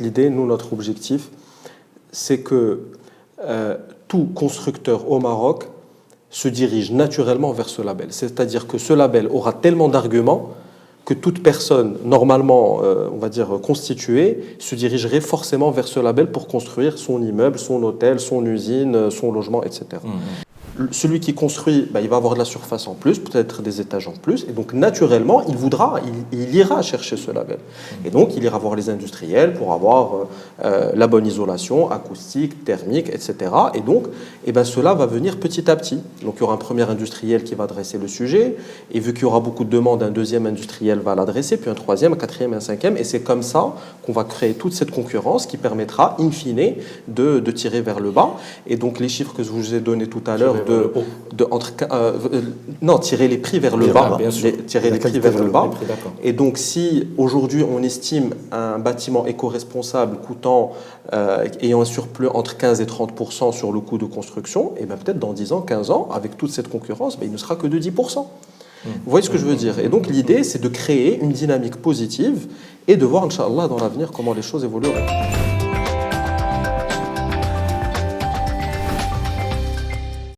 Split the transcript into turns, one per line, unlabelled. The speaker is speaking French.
L'idée, nous, notre objectif, c'est que tout constructeur au Maroc se dirige naturellement vers ce label. C'est-à-dire que ce label aura tellement d'arguments que toute personne normalement, on va dire, constituée, se dirigerait forcément vers ce label pour construire son immeuble, son hôtel, son usine, son logement, etc. Celui qui construit, il va avoir de la surface en plus, peut-être des étages en plus, et donc naturellement, il ira chercher ce label. Et donc, il ira voir les industriels pour avoir la bonne isolation, acoustique, thermique, etc. Et donc, cela va venir petit à petit. Donc, il y aura un premier industriel qui va adresser le sujet, et vu qu'il y aura beaucoup de demandes, un deuxième industriel va l'adresser, puis un troisième, un quatrième, un cinquième, et c'est comme ça qu'on va créer toute cette concurrence qui permettra, in fine, de tirer vers le bas. Et donc, les chiffres que je vous ai donnés tout à l'heure, tirer les prix vers le bas, tirer les prix vers le bas. Et donc, si aujourd'hui on estime un bâtiment éco-responsable coûtant, ayant un surplus entre 15 et 30% sur le coût de construction, et peut-être dans 10 ans, 15 ans, avec toute cette concurrence, il ne sera que de 10%. Vous voyez ce que je veux dire? Et donc, l'idée, c'est de créer une dynamique positive et de voir, Inch'Allah, dans l'avenir, comment les choses évolueront.